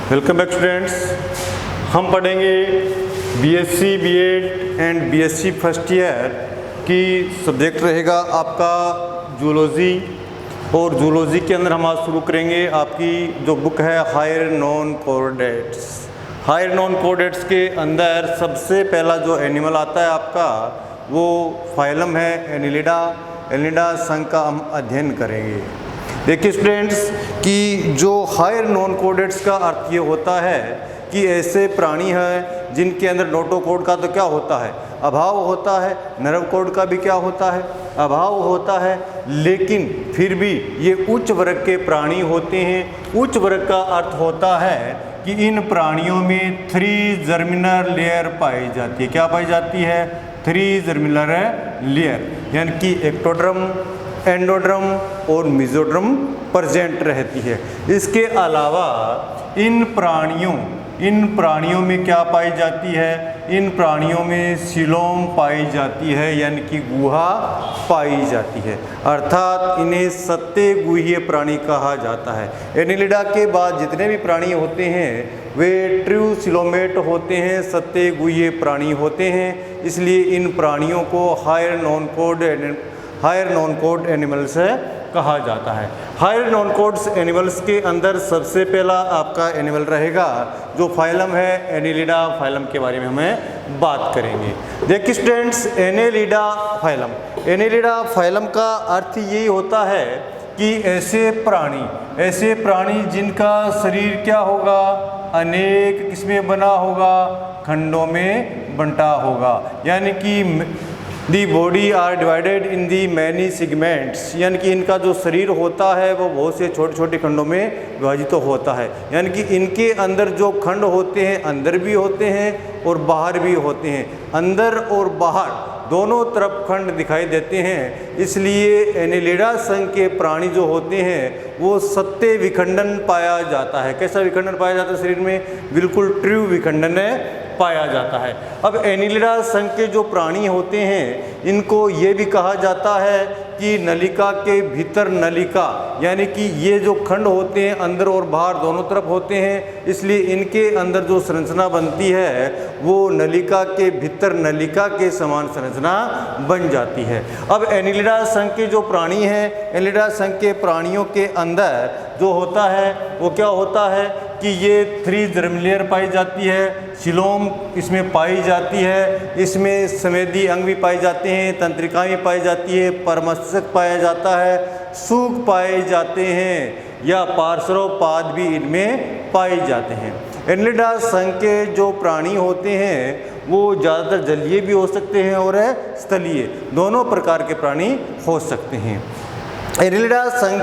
Welcome back students. हम पढ़ेंगे BSc BEd and BSc first year की सब्जेक्ट रहेगा आपका जूलॉजी। और जूलॉजी के अंदर हम आज शुरू करेंगे आपकी जो बुक है higher non chordates. Higher non chordates के अंदर सबसे पहला जो एनिमल आता है आपका वो फाइलम है एनिलिडा। एनिलिडा संघ का हम अध्ययन करेंगे। देखिए स्टूडेंट्स कि जो हायर नॉन कोऑर्डिनेट्स का अर्थ ये होता है कि ऐसे प्राणी हैं जिनके अंदर नोटोकॉर्ड का तो क्या होता है, अभाव होता है। नर्व कॉर्ड का भी क्या होता है, अभाव होता है। लेकिन फिर भी ये उच्च वर्ग के प्राणी होते हैं। उच्च वर्ग का अर्थ होता है कि इन प्राणियों में 3 जर्मिनल लेयर पाई जाती है। क्या पाई जाती है? 3 जर्मिनल लेयर, यानी कि एक्टोड्रम, एंडोड्रम और मेसोड्रम प्रेजेंट रहती है। इसके अलावा इन प्राणियों में क्या पाई जाती है? इन प्राणियों में सीलोम पाई जाती है, यानी कि गुहा पाई जाती है। अर्थात इन्हें सत्ते गुह्य प्राणी कहा जाता है। एनिलिडा के बाद जितने भी प्राणी होते हैं वे ट्रू सिलोमेट होते हैं, सत्ते गुह्य प्राणी होते हैं। इसलिए इन प्राणियों को हायर नॉन कोड एनिमल्स कहा जाता है। हायर नॉन कोड्स एनिमल्स के अंदर सबसे पहला आपका एनिमल रहेगा जो फाइलम है एनिलिडा। फाइलम के बारे में हमें बात करेंगे। देखिए स्टूडेंट्स, एनिलिडा फाइलम का अर्थ यही होता है कि ऐसे प्राणी जिनका शरीर क्या होगा, अनेक किस्में बना होगा, खंडों में बंटा होगा। यानी कि the body are divided in the many segments, यानी कि इनका जो शरीर होता है वो बहुत से छोटे छोटे खंडों में विभाजित होता है। यानी कि इनके अंदर जो खंड होते हैं अंदर भी होते हैं और बाहर भी होते हैं। अंदर और बाहर दोनों तरफ खंड दिखाई देते हैं। इसलिए एनिलिडा संघ के प्राणी जो होते हैं वो सत्ते विखंडन पाया जाता है। कैसा विखंडन पाया जाता है शरीर में? बिल्कुल ट्रू विखंडन पाया जाता है। अब एनिलिडा संघ के जो प्राणी होते हैं इनको ये भी कहा जाता है कि नलिका के भीतर नलिका, यानी कि ये जो खंड होते हैं अंदर और बाहर दोनों तरफ होते हैं। इसलिए इनके अंदर जो संरचना बनती है वो नलिका के भीतर नलिका के समान संरचना बन जाती है। अब एनिलिडा संघ के जो प्राणी हैं, एनिलिडा संघ के प्राणियों के अंदर जो होता है वो क्या होता है कि ये 3 जर्मिनल लेयर पाई जाती है। सीलोम इसमें पाई जाती है, इसमें संवेदी अंग भी पाए जाते हैं, तंत्रिकाएं भी पाई जाती है, परमस्तक पाया जाता है, सूक पाए जाते हैं या पार्श्वपाद भी इनमें पाए जाते हैं। एनिलिडा संघ के जो प्राणी होते हैं वो ज़्यादातर जलीय भी हो सकते हैं और स्थलीय, दोनों प्रकार के प्राणी हो सकते हैं। एनिलिडा संघ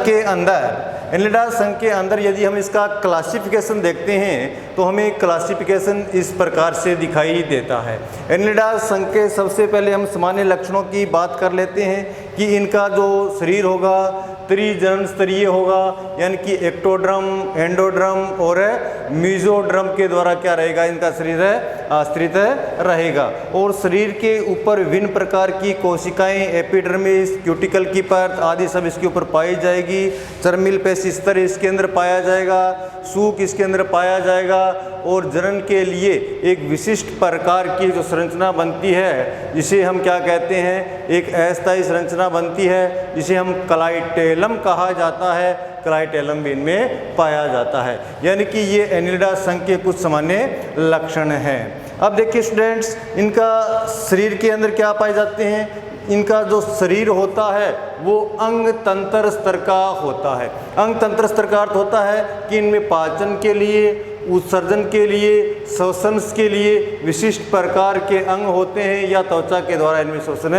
के अंदर यदि हम इसका क्लासिफिकेशन देखते हैं तो हमें क्लासिफिकेशन इस प्रकार से दिखाई देता है। एनिलिडा संघ के सबसे पहले हम सामान्य लक्षणों की बात कर लेते हैं कि इनका जो शरीर होगा त्रिजन स्तरीय होगा, यानी कि एक्टोड्रम, एंडोड्रम और मेसोड्रम के द्वारा क्या रहेगा, इनका शरीर आश्रित रहेगा। और शरीर के ऊपर विभिन्न प्रकार की कोशिकाएं, एपिडर्मिस, क्यूटिकल की परत आदि सब इसके ऊपर पाई जाएगी। चर्मिल पेशिस्तर इसके अंदर पाया जाएगा, सूक इसके अंदर पाया जाएगा। और जनन के लिए एक विशिष्ट प्रकार की जो संरचना बनती है जिसे हम क्या कहते हैं, एक अस्थायी संरचना बनती है जिसे हम क्लाइटेलम कहा जाता है। क्लाइटेलम भी इनमें पाया जाता है। यानी कि ये एनिलिडा संघ के कुछ सामान्य लक्षण हैं। अब देखिए स्टूडेंट्स, इनका शरीर के अंदर क्या पाए जाते हैं? इनका जो शरीर होता है वो अंग तंत्र स्तर का होता है। अंग तंत्र स्तर का अर्थ होता है कि इनमें पाचन के लिए, उत्सर्जन के लिए, श्वसन के लिए विशिष्ट प्रकार के अंग होते हैं या त्वचा के द्वारा इनमें श्वसन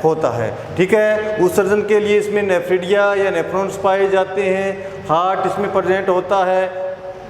होता है। ठीक है। उत्सर्जन के लिए इसमें नेफ्रिडिया या नेफ्रॉन्स पाए जाते हैं। हार्ट इसमें प्रेजेंट होता है,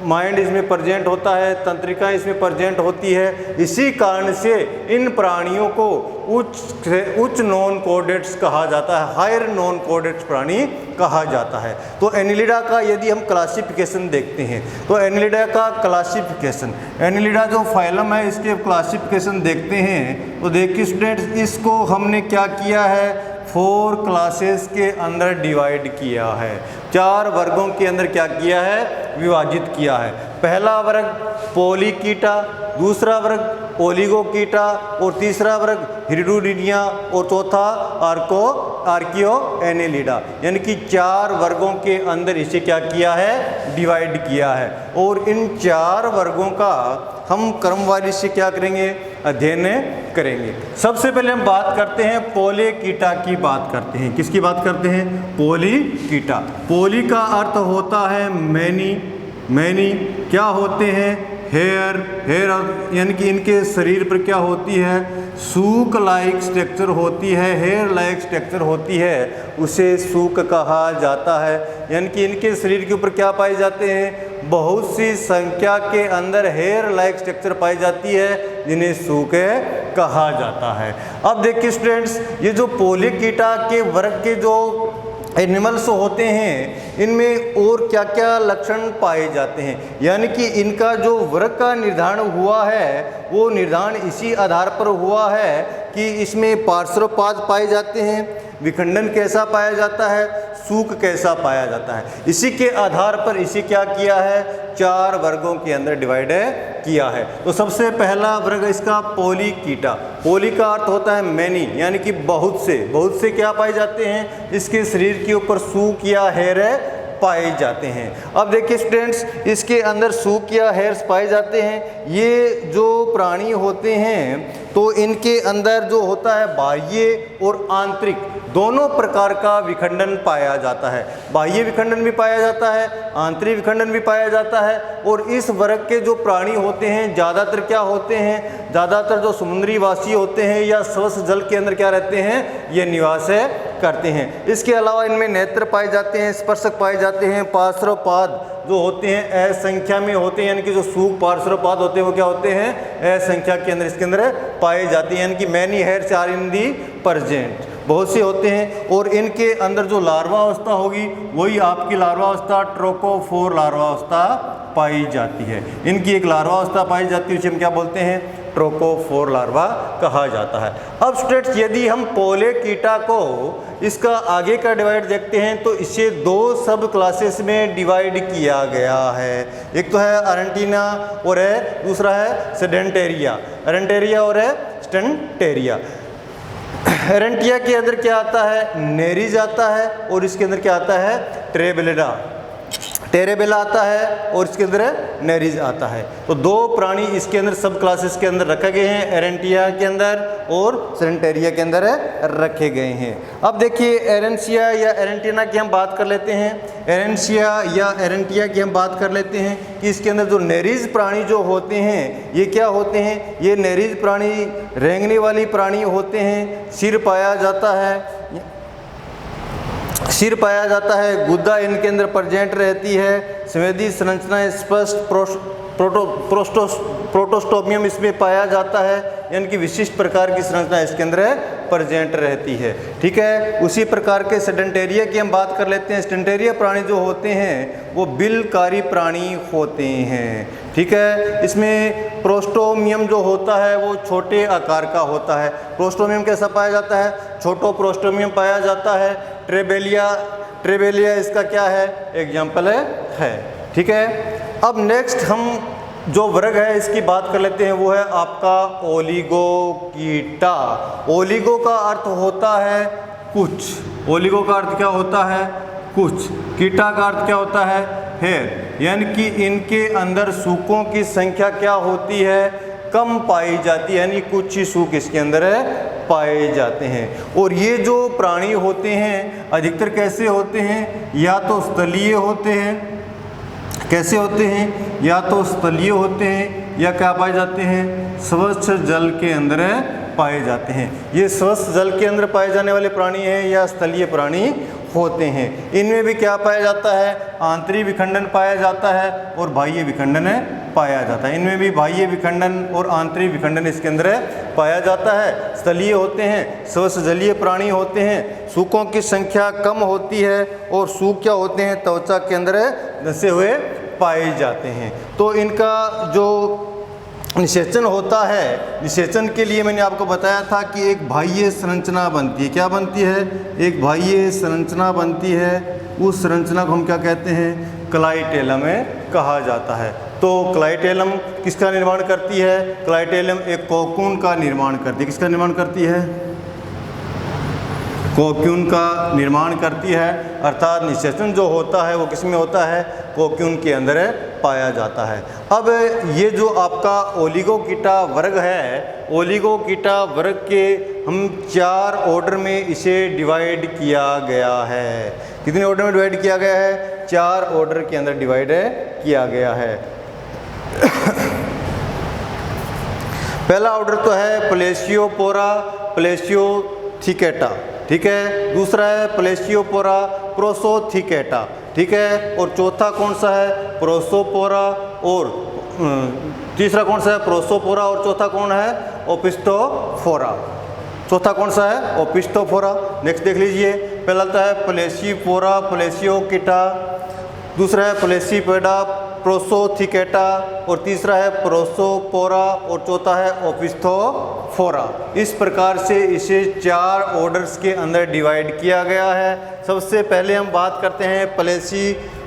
माइंड इसमें प्रेजेंट होता है, तंत्रिका इसमें प्रेजेंट होती है। इसी कारण से इन प्राणियों को उच्च नॉन कोऑर्डिनेट्स कहा जाता है, हायर नॉन कोऑर्डिनेट्स प्राणी कहा जाता है। तो एनिलिडा का यदि हम क्लासिफिकेशन देखते हैं तो एनिलिडा का क्लासिफिकेशन, एनिलिडा जो फाइलम है इसके क्लासिफिकेशन देखते हैं तो देखिए स्टूडेंट्स, इसको हमने क्या किया है 4 क्लासेस के अंदर डिवाइड किया है, 4 वर्गों के अंदर क्या किया है, विभाजित किया है। पहला वर्ग पोलीकीटा, दूसरा वर्ग ओलिगोकीटा और तीसरा वर्ग हिरिडोडिनिया और चौथा आर्कियोएनेलिडा, यानी कि 4 वर्गों के अंदर इसे क्या किया है, डिवाइड किया है। और इन 4 वर्गों का हम क्रमवारी से क्या करेंगे, अध्ययन करेंगे। सबसे पहले हम बात करते हैं पोलीकीटा की बात करते हैं। किसकी बात करते हैं, पोलीकीटा। पोली का अर्थ होता है मैनी, मैनी क्या होते हैं, हेयर, हेयर यानी कि इनके शरीर पर क्या होती है, सूक लाइक स्ट्रक्चर होती है, हेयर लाइक स्ट्रक्चर होती है, उसे सूक कहा जाता है। यानी कि इनके शरीर के ऊपर क्या पाए जाते हैं, बहुत सी संख्या के अंदर हेयर लाइक स्ट्रक्चर पाई जाती है, जिन्हें सूक कहा जाता है। अब देखिए स्टूडेंट्स, ये जो पोलीकीटा के वर्ग के जो एनिमल्स होते हैं, इनमें और क्या क्या लक्षण पाए जाते हैं, यानी कि इनका जो वर्ग का निर्धारण हुआ है वो निर्धारण इसी आधार पर हुआ है कि इसमें पार्श्वपाद पाए जाते हैं, विखंडन कैसा पाया जाता है, सूक कैसा पाया जाता है। इसी के आधार पर इसे क्या किया है, 4 वर्गों के अंदर डिवाइड किया है। तो सबसे पहला वर्ग इसका पोलीकीटा। पोली का अर्थ होता है मैनी, यानी कि बहुत से, बहुत से क्या पाए जाते हैं, इसके शरीर के ऊपर सूक या हेयर पाए जाते हैं। अब देखिए स्टूडेंट्स, इसके अंदर सूक या हेयर्स पाए जाते हैं। ये जो प्राणी होते हैं तो इनके अंदर जो होता है बाह्य और आंतरिक दोनों प्रकार का विखंडन पाया जाता है। बाह्य विखंडन भी पाया जाता है, आंतरिक विखंडन भी पाया जाता है। और इस वर्ग के जो प्राणी होते हैं ज़्यादातर क्या होते हैं, ज़्यादातर जो समुद्री वासी होते हैं या स्वच्छ जल के अंदर क्या रहते हैं, ये निवास करते हैं। इसके अलावा इनमें नेत्र पाए जाते हैं, स्पर्शक पाए जाते हैं, पार्श्वपाद जो होते हैं असंख्या में होते हैं, यानी कि जो सूक पार्श्वपाद होते हैं वो क्या होते हैं, असंख्या के अंदर इसके अंदर पाए जाते हैं, यानी कि many hairs are in the present, बहुत से होते हैं। और इनके अंदर जो लार्वा अवस्था होगी वही आपकी लार्वा अवस्था ट्रोकोफोर लार्वा अवस्था पाई जाती है। इनकी एक लार्वा अवस्था पाई जाती है, उसे हम क्या बोलते हैं, ट्रोकोफोर लार्वा कहा जाता है। अब स्टूडेंट्स, यदि हम पोलीकीटा को इसका आगे का डिवाइड देखते हैं तो इसे 2 सब क्लासेस में डिवाइड किया गया है। एक तो है अरेंटिना और दूसरा है सेडेंटेरिया, अरेंटेरिया और स्टेंटेरिया। एरेंटिया के अंदर क्या आता है, नेरिज आता है, और इसके अंदर क्या आता है, ट्रेबेलिडा, टेरेबेला आता है, और इसके अंदर नेरिज आता है। तो 2 प्राणी इसके अंदर सब क्लासेस के अंदर रखे गए हैं, एरेंटिया के अंदर और सेडेंटेरिया के अंदर रखे गए हैं। अब देखिए एरेंसिया या एरेंटिना की हम बात कर लेते हैं, एरेंसिया या एरेंटिया की हम बात कर लेते हैं कि इसके अंदर जो नेरिज प्राणी जो होते हैं ये क्या होते हैं, ये नेरिज प्राणी रेंगने वाली प्राणी होते हैं। सिर पाया जाता है, सिर पाया जाता है, गुद्दा इनके अंदर प्रेजेंट रहती है, संवेदी संरचना स्पष्ट प्रोटोस्टोमियम इसमें पाया जाता है, यानी कि विशिष्ट प्रकार की संरचना इसके अंदर प्रेजेंट रहती है। ठीक है, उसी प्रकार के सेडेंटेरिया की हम बात कर लेते हैं। सेडेंटेरिया प्राणी जो होते हैं वो बिलकारी प्राणी होते हैं। ठीक है, इसमें प्रोस्टोमियम जो होता है वो छोटे आकार का होता है। प्रोस्टोमियम कैसा पाया जाता है, छोटो प्रोस्टोमियम पाया जाता है। ट्रेबेलिया, ट्रेबेलिया इसका क्या है, एग्जाम्पल है। ठीक है, अब नेक्स्ट हम जो वर्ग है इसकी बात कर लेते हैं, वो है आपका ओलिगोकीटा। ओलिगो का अर्थ होता है कुछ, ओलिगो का अर्थ क्या होता है, कुछ। कीटा का अर्थ क्या होता है, हेयर, यानी कि इनके अंदर सूकों की संख्या क्या होती है, कम पाई जाती है, यानी कुछ ही सूक इसके अंदर पाए जाते हैं। और ये जो प्राणी होते हैं अधिकतर कैसे होते हैं, या तो स्थलीय होते हैं, कैसे होते हैं, या तो स्थलीय होते हैं या क्या पाए जाते हैं, स्वच्छ जल के अंदर पाए जाते हैं। ये स्वच्छ जल के अंदर पाए जाने वाले प्राणी हैं या स्थलीय प्राणी होते हैं। इनमें भी क्या पाया जाता है, आंतरिक विखंडन पाया जाता है और बाह्य विखंडन पाया जाता है। इनमें भी बाह्य विखंडन और आंतरिक विखंडन इसके अंदर पाया जाता है। स्थलीय होते हैं, स्वच्छ जलीय प्राणी होते हैं, सूकों की संख्या कम होती है और सूक क्या होते हैं, त्वचा के अंदर धंसे हुए पाए जाते हैं। तो इनका जो निषेचन होता है, निषेचन के लिए मैंने आपको बताया था कि एक बाह्य संरचना बनती है। क्या बनती है? एक बाह्य संरचना बनती है। उस संरचना को हम क्या कहते हैं? क्लाइटेलम कहा जाता है। तो क्लाइटेलम किसका निर्माण करती है? क्लाइटेलम एक कोकून का निर्माण करती है। किसका निर्माण करती है? कोक्यून का निर्माण करती है। अर्थात निषेचन जो होता है वो किसमें होता है? कोक्यून के अंदर पाया जाता है। अब ये जो आपका ओलिगोकीटा वर्ग है, ओलिगोकीटा वर्ग के हम 4 ऑर्डर में इसे डिवाइड किया गया है। कितने ऑर्डर में डिवाइड किया गया है? 4 ऑर्डर के अंदर डिवाइड किया गया है। पहला ऑर्डर तो है प्लेशियोपोरा प्लेशियोथिकेटा, ठीक है। दूसरा है प्लेशियोपोरा प्रोसोथिकेटा, ठीक है। और चौथा कौन सा है? प्रोसोपोरा। और तीसरा कौन सा है? प्रोसोपोरा। और चौथा कौन है? ओपिस्टोफोरा। चौथा कौन सा है? ओपिस्टोफोरा। नेक्स्ट देख लीजिए। पहला तो है प्लेशियोपोरा प्लेशियोकीटा, दूसरा है प्लेशियोपोडा प्रोसोथिकेटा, और तीसरा है प्रोसोपोरा, और चौथा है ओपिस्थोफोरा। इस प्रकार से इसे 4 ऑर्डर्स के अंदर डिवाइड किया गया है। सबसे पहले हम बात करते हैं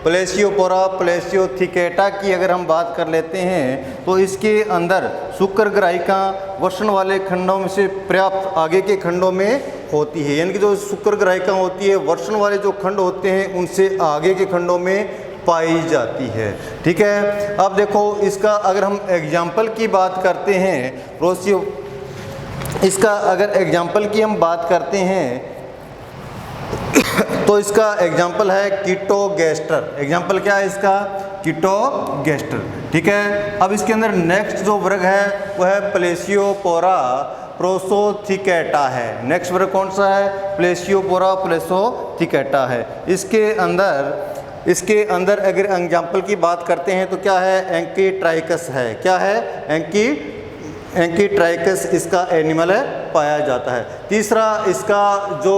प्लेशियोपोरा प्लेशियोथिकेटा की। अगर हम बात कर लेते हैं तो इसके अंदर शुक्रग्राहिका वसन वाले खंडों में से पर्याप्त आगे के खंडों में होती है। यानी कि जो शुक्रग्राहिका होती है, वसन वाले जो खंड होते हैं उनसे आगे के खंडों में पाई जाती है, ठीक है। अब देखो इसका अगर हम एग्जाम्पल की बात करते हैं, इसका अगर एग्जाम्पल की हम बात करते हैं तो इसका एग्जाम्पल है कीटोगैस्टर। एग्जाम्पल क्या है इसका? कीटोगैस्टर, ठीक है। अब इसके अंदर नेक्स्ट जो वर्ग है वह है प्लेशियोपोरा प्रोसोथिकेटा है। नेक्स्ट वर्ग कौन सा है? प्लेशियोपोरा प्लेसोथिकेटा है। इसके अंदर अगर एग्जाम्पल की बात करते हैं तो क्या है? एंकीट्राइकस है। क्या है? एंकीट्राइकस इसका एनिमल पाया जाता है। तीसरा इसका जो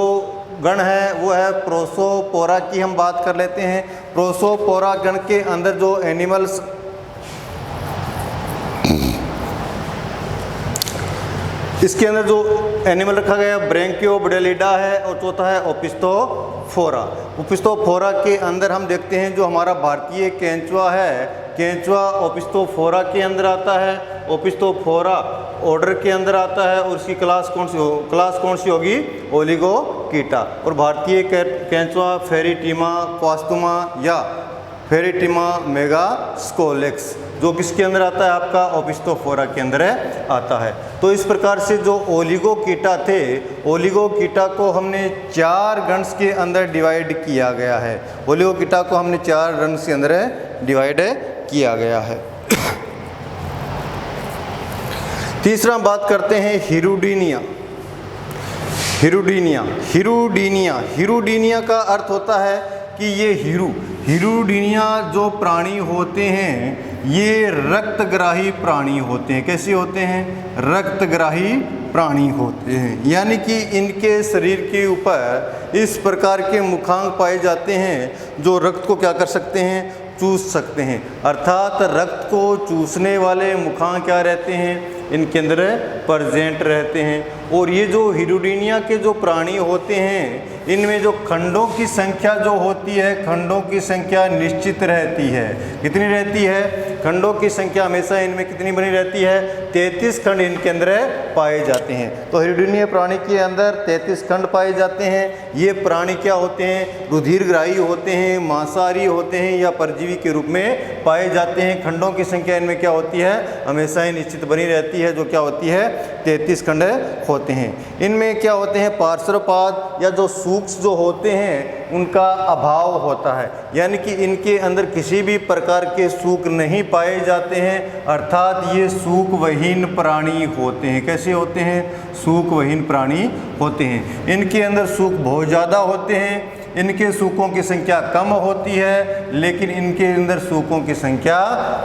गण है वो है प्रोसोपोरा की हम बात कर लेते हैं। प्रोसोपोरा गण के अंदर जो एनिमल्स इसके अंदर जो एनिमल रखा गया ब्रैंकियोबेलिडा है, और चौथा है ओपिस्थोफोरा। ओपिस्थोफोरा के अंदर हम देखते हैं जो हमारा भारतीय केंचुआ है, केंचुआ ओपिस्थोफोरा के अंदर आता है। ओपिस्थोफोरा ऑर्डर के अंदर आता है और उसकी क्लास कौन सी होगी? ओलिगोकीटा। और भारतीय केंचुआ फेरिटिमा क्वास्तुमा या फेरिटिमा मेगास्कोलेक्स जो किसके अंदर आता है? आपका ओपिस्थोफोरा के अंदर आता है। तो इस प्रकार से जो ओलिगोकीटा थे, ओलिगोकीटा को हमने 4 गण्स के अंदर डिवाइड किया गया है। ओलिगोकीटा को हमने 4 गण्स के अंदर डिवाइड किया गया है। तीसरा बात करते हैं हिरुडीनिया। हिरुडीनिया का अर्थ होता है कि ये हिरुडीनिया जो प्राणी होते हैं ये रक्तग्राही प्राणी होते हैं। कैसे होते हैं? रक्तग्राही प्राणी होते हैं। यानी कि इनके शरीर के ऊपर इस प्रकार के मुखांक पाए जाते हैं जो रक्त को क्या कर सकते हैं? चूस सकते हैं। अर्थात रक्त को चूसने वाले मुखांक क्या रहते हैं? इनके अंदर प्रेजेंट रहते हैं। और ये जो हिरुडीनिया के जो प्राणी होते हैं इनमें जो खंडों की संख्या जो होती है, खंडों की संख्या निश्चित रहती है। कितनी रहती है? खंडों की संख्या हमेशा इनमें कितनी बनी रहती है? 33 खंड इनके अंदर पाए जाते हैं। तो हिरुडीनिया प्राणी के अंदर 33 खंड पाए जाते हैं। ये प्राणी क्या होते हैं? रुधिरग्राही होते हैं, मांसाहारी होते हैं या परजीवी के रूप में पाए जाते हैं। खंडों की संख्या इनमें क्या होती है? हमेशा ही निश्चित बनी रहती है, जो क्या होती है? 33 खंड होते हैं। इनमें क्या होते हैं? पार्श्वपाद या जो सूक्ष्म जो होते हैं उनका अभाव होता है। यानी कि इनके अंदर किसी भी प्रकार के सूक नहीं पाए जाते हैं। अर्थात ये सूकवहीन प्राणी होते हैं। कैसे होते हैं? सूकवहीन प्राणी होते हैं। इनके अंदर सूक बहुत ज़्यादा होते हैं। इनके सूकों की संख्या कम होती है, लेकिन इनके अंदर सूकों की संख्या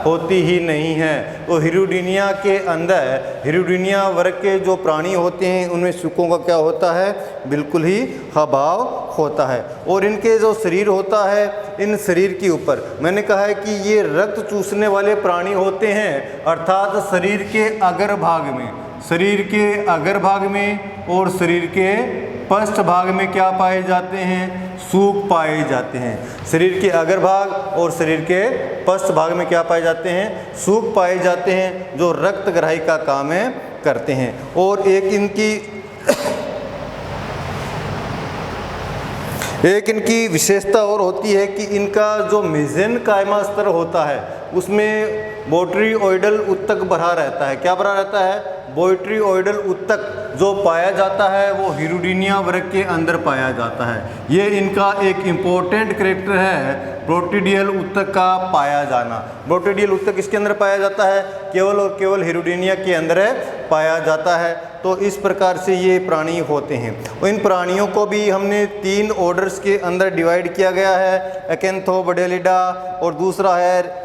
होती ही नहीं है। तो हिरुडीनिया के अंदर, हिरुडीनिया वर्ग के जो प्राणी होते हैं उनमें सूकों का क्या होता है, बिल्कुल ही अभाव होता है। और इनके जो शरीर होता है, इन शरीर के ऊपर मैंने कहा है कि ये रक्त चूसने वाले प्राणी होते हैं, अर्थात शरीर के अग्र भाग में, शरीर के अग्र भाग में और शरीर के पृष्ठ भाग में क्या पाए जाते हैं, सूक पाए जाते हैं। शरीर के अग्र भाग और शरीर के पृष्ठ भाग में क्या पाए जाते हैं, सूक पाए जाते हैं, जो रक्त ग्राही का काम करते हैं। और एक इनकी विशेषता और होती है कि इनका जो मेसेनकाइमा स्तर होता है उसमें बोट्रिओइडल उत्तक भरा रहता है। क्या भरा रहता है, बोट्रिओइडल उत्तक जो पाया जाता है वो हिरुडीनिया वर्ग के अंदर पाया जाता है। ये इनका एक इम्पोर्टेंट कैरेक्टर है, बोट्रिडियल उत्तक का पाया जाना। बोट्रिडियल उत्तक किसके अंदर पाया जाता है, केवल और केवल हिरुडीनिया के अंदर पाया जाता है। तो इस प्रकार से ये प्राणी होते हैं। और इन प्राणियों को भी हमने 3 ऑर्डर्स के अंदर डिवाइड किया गया है, अकेंथोबडेलिडा, और दूसरा है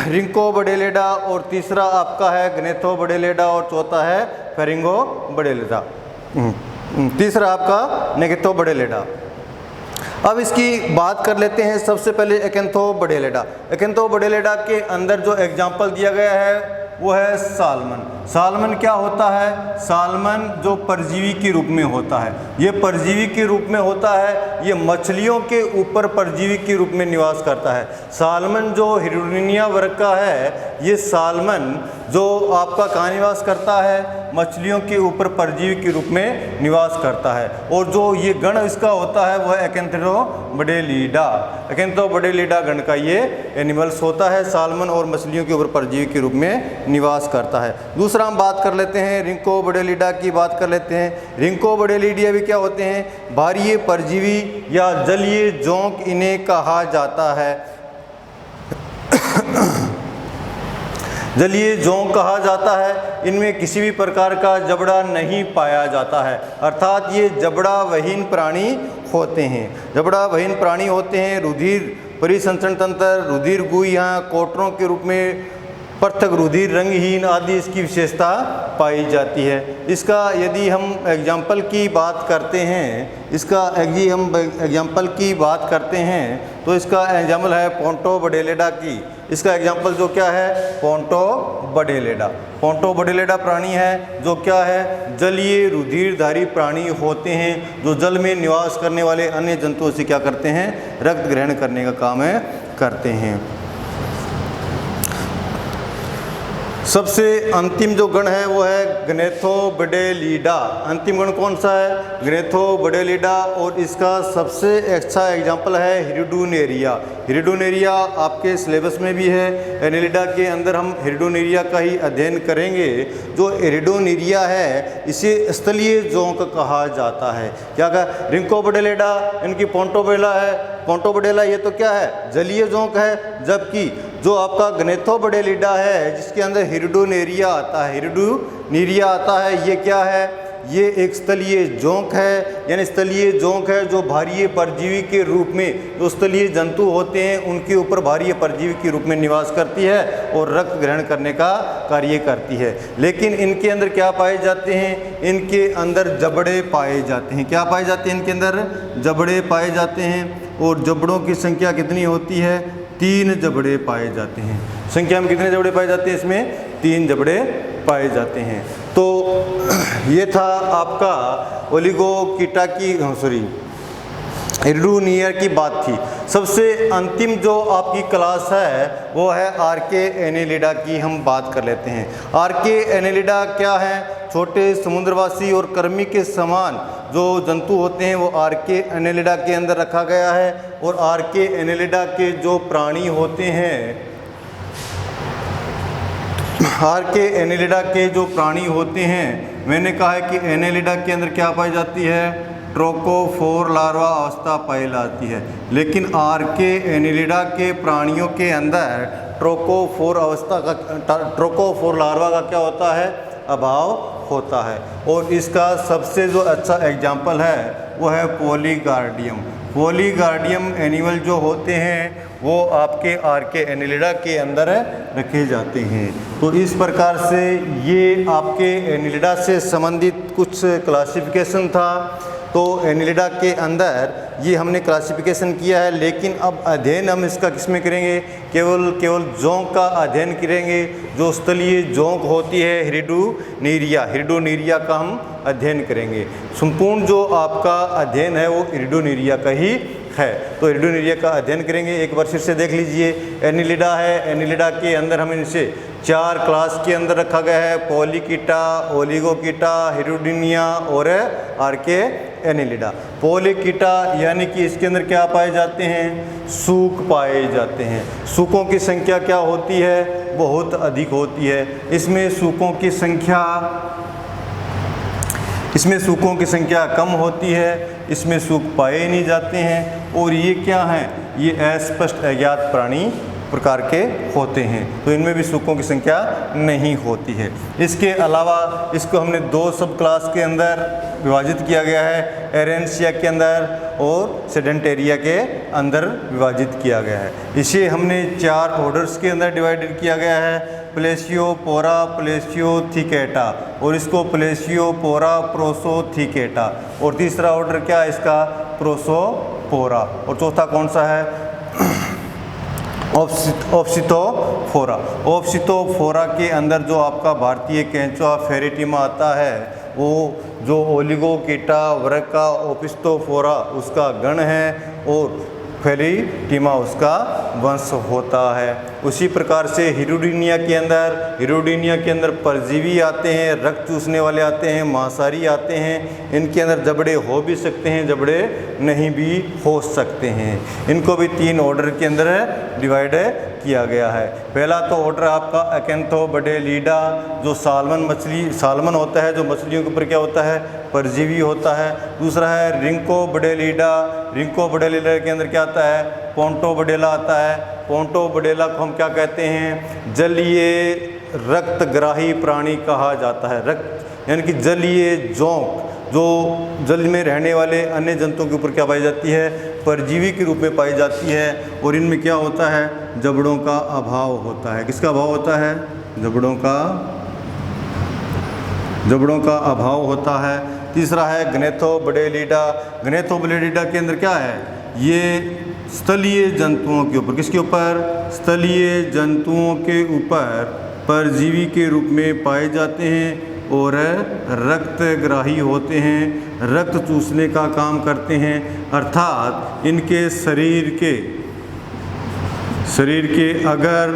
रिंकोबडेलिडा, और तीसरा आपका है ग्नेथोबडेलिडा, और चौथा है फेरिंगोबडेलिडा, तीसरा आपका नेगेथोबडेलिडा। अब इसकी बात कर लेते हैं। सबसे पहले अकेंथोबडेलिडा। अकेंथोबडेलिडा के अंदर जो एग्जाम्पल दिया गया है वो है सालमन। सालमन क्या होता है, सालमन जो परजीवी के रूप में होता है, ये परजीवी के रूप में होता है, ये मछलियों के ऊपर परजीवी के रूप में निवास करता है। सालमन जो हिरुडीनिया वर्ग का है, ये सालमन जो आपका कहाँ निवास करता है, मछलियों के ऊपर परजीवी के रूप में निवास करता है। और जो ये गण इसका होता है वह अकेंथोबडेलिडा, अकेंथोबडेलिडा गण का ये एनिमल्स होता है, सालमन और मछलियों के ऊपर परजीवी के रूप में निवास करता है। दूसरा हम बात कर लेते हैं, रिंकोबडेलिडा की बात कर लेते हैं। रिंकोबडेलिडा भी क्या होते हैं, भारीय परजीवी या जलीय जोंक इन्हें कहा जाता है। जलीय जोंक कहा जाता है। इनमें किसी भी प्रकार का जबड़ा नहीं पाया जाता है, अर्थात ये जबड़ा वहीन प्राणी होते हैं, जबड़ा वहीन प्राणी होते हैं। रुधिर परिसंचरण तंत्र, रुधिर गुई यहाँ कोटरों के रूप में, पृथक रुधिर, रंगहीन आदि इसकी विशेषता पाई जाती है। इसका यदि हम एग्जाम्पल की बात करते हैं, एग्जाम्पल की बात करते हैं तो इसका एग्जाम्पल है पोंटोबडेलिडा की। इसका एग्जाम्पल जो क्या है, पोंटोबडेलिडा। पोंटोबडेलिडा प्राणी है जो क्या है, जलीय रुधिरधारी प्राणी होते हैं, जो जल में निवास करने वाले अन्य जंतुओं से क्या करते हैं, रक्त ग्रहण करने का काम करते हैं। सबसे अंतिम जो गण है वो है ग्नेथोबडेलिडा। अंतिम गण कौन सा है, ग्नेथोबडेलिडा। और इसका सबसे अच्छा एग्जाम्पल है हिरुडीनेरिया। हिरुडीनेरिया आपके सिलेबस में भी है, एनेलिडा के अंदर हम हिरुडीनेरिया का ही अध्ययन करेंगे। जो हिरुडीनेरिया है इसे स्थलीय जोंक कहा जाता है। क्या कहा, रिंकोबडेलिडा इनकी पोंटोबडेला है, पोंटोबडेला ये तो क्या है, जलीय जोंक है। जबकि जो आपका ग्नेथोबडेलिडा है जिसके अंदर हिरुडीनेरिया आता है, हिरुडीनेरिया आता है, ये क्या है, ये एक स्थलीय जोंक है। यानी स्थलीय जोंक है जो भारीय परजीवी के रूप में, जो स्थलीय जंतु होते हैं उनके ऊपर भारीय परजीवी के रूप में निवास करती है और रक्त ग्रहण करने का कार्य करती है। लेकिन इनके अंदर क्या पाए जाते हैं, इनके अंदर जबड़े पाए जाते हैं। क्या पाए जाते हैं, इनके अंदर जबड़े पाए जाते हैं। और जबड़ों की संख्या कितनी होती है, 3 जबड़े पाए जाते हैं। संख्या में कितने जबड़े पाए जाते हैं, इसमें 3 जबड़े पाए जाते हैं। तो ये था आपका ओलिगोकीटा की हिरुडीनिया की बात थी। सबसे अंतिम जो आपकी क्लास है वो है आर्के एनेलिडा की हम बात कर लेते हैं। आर्के एनेलिडा क्या है, छोटे समुद्रवासी और कर्मी के समान जो जंतु होते हैं वो आर्के एनेलिडा के अंदर रखा गया है। और आर्के एनेलिडा के जो प्राणी होते हैं, आर्के एनेलिडा के जो प्राणी होते हैं, मैंने कहा है कि एनेलिडा के अंदर क्या पाई जाती है, ट्रोकोफोर लार्वा अवस्था पाई जाती है। लेकिन आर्के एनेलिडा के प्राणियों के अंदर ट्रोकोफोर लार्वा का क्या होता है, अभाव होता है। और इसका सबसे जो अच्छा एग्जाम्पल है वो है पॉलीगार्डियम। पॉलीगार्डियम एनिमल जो होते हैं वो आपके आर्के एनिलिडा के अंदर रखे जाते हैं। तो इस प्रकार से ये आपके एनिलिडा से संबंधित कुछ क्लासिफिकेशन था। तो एनिलिडा के अंदर ये हमने क्लासिफिकेशन किया है, लेकिन अब अध्ययन हम इसका किस में करेंगे, केवल जोंक का अध्ययन करेंगे। जो स्थलीय जोंक होती है हिरिडोनीरिया का हम अध्ययन करेंगे। संपूर्ण जो आपका अध्ययन है वो हिरिडोनीरिया का ही है। तो हिरिडोनीरिया का अध्ययन करेंगे। एक बार फिर से देख लीजिए, एनिलिडा है, एनिलिडा के अंदर हम इनसे 4 क्लास के अंदर रखा गया है, पॉलीकीटा, ओलिगोकीटा, हिरिडोनिया और आर्के एनिलिडा। पॉलीकीटा यानी कि इसके अंदर क्या पाए जाते हैं, सूक पाए जाते हैं। सूकों की संख्या क्या होती है, बहुत अधिक होती है। इसमें सूकों की संख्या कम होती है, इसमें सूक पाए नहीं जाते हैं। और ये क्या हैं, ये अस्पष्ट अज्ञात प्राणी प्रकार के होते हैं, तो इनमें भी सूकों की संख्या नहीं होती है। इसके अलावा इसको हमने 2 सब क्लास के अंदर विभाजित किया गया है, एरेंसिया के अंदर और सेडेंटेरिया के अंदर विभाजित किया गया है। इसे हमने 4 ऑर्डर्स के अंदर डिवाइडेड किया गया है, प्लेशियोपोरा, प्लेशियोथिकेटा, और इसको प्लेशियोपोरा प्रोसोथिकेटा, और तीसरा ऑर्डर क्या है इसका, प्रोसोपोरा, और चौथा कौन सा है, ऑप्सिथोफोरा। ऑप्सिथोफोरा के अंदर जो आपका भारतीय केंचुआ फेरिटिमा आता है, वो जो ओलिगोकीटा वर्ग का ऑप्सिथोफोरा उसका गण है और फेरिटिमा उसका वंश होता है। उसी प्रकार से हिरिडोनिया के अंदर परजीवी आते हैं, रक्त चूसने वाले आते हैं, मांसाहारी आते हैं। इनके अंदर जबड़े हो भी सकते हैं, जबड़े नहीं भी हो सकते हैं। इनको भी 3 ऑर्डर के अंदर डिवाइड किया गया है। पहला तो ऑर्डर आपका अकेंथोबडेलिडा, जो साल्मन होता है, जो मछलियों के ऊपर क्या होता है, परजीवी होता है। दूसरा है रिंकोबडेलिडा, रिंकोबडेलिडा के अंदर क्या आता है, पोंटोबडेला आता है। पोंटोबडेला को हम क्या कहते हैं, जलीय रक्तग्राही प्राणी कहा जाता है। रक्त यानी कि जलीय जोंक, जो जल में रहने वाले अन्य जंतुओं के ऊपर क्या पाई जाती है, परजीवी के रूप में पाई जाती है। और इनमें क्या होता है, जबड़ों का अभाव होता है। किसका अभाव होता है, जबड़ों का अभाव होता है। तीसरा है ग्नेथोबडेलिडा। ग्नेथोबडेलिडा के अंदर क्या है, ये स्थलीय जंतुओं के ऊपर, किसके ऊपर, स्थलीय जंतुओं के ऊपर परजीवी के रूप में पाए जाते हैं और रक्तग्राही होते हैं, रक्त चूसने का काम करते हैं। अर्थात इनके शरीर के अगर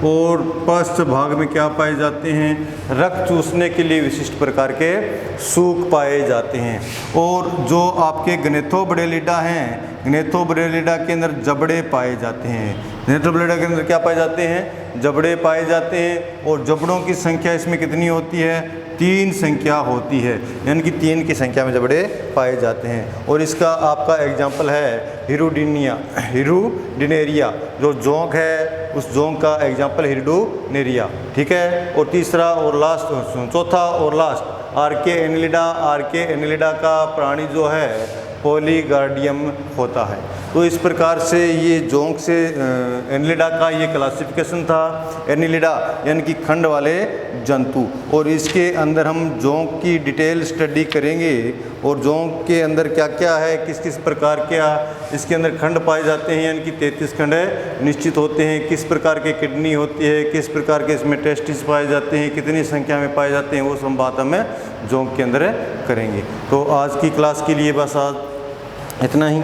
और पश्च भाग में क्या पाए जाते हैं, रक्त चूसने के लिए विशिष्ट प्रकार के सूक पाए जाते हैं। और जो आपके ग्नेथोबडेलिडा हैं, ग्नेथोबडेलिडा के अंदर जबड़े पाए जाते हैं। ग्नेथोबडेलिडा के अंदर क्या पाए जाते हैं, जबड़े पाए जाते हैं। और जबड़ों की संख्या इसमें कितनी होती है, 3 संख्या होती है, यानी कि 3 की संख्या में जबड़े पाए जाते हैं। और इसका आपका एग्जाम्पल है हिरिडोनेरिया, जो जोंक है उस जोंक का एग्जाम्पल हिरिडोनेरिया, ठीक है। और चौथा और लास्ट आर्के एनिलिडा का प्राणी जो है पॉलीगार्डियम होता है। तो इस प्रकार से ये जोंक से एनिलिडा का ये क्लासिफिकेशन था। एनिलिडा यानी कि खंड वाले जंतु, और इसके अंदर हम जोंक की डिटेल स्टडी करेंगे और जोंक के अंदर क्या क्या है, किस किस प्रकार के इसके अंदर खंड पाए जाते हैं, यानी कि 33 खंड निश्चित होते हैं। किस प्रकार के किडनी होती है, किस प्रकार के इसमें टेस्टिस पाए जाते हैं, कितनी संख्या में पाए जाते हैं, वो सब बात हमें जोंक के अंदर करेंगे। तो आज की क्लास के लिए बस आज इतना ही।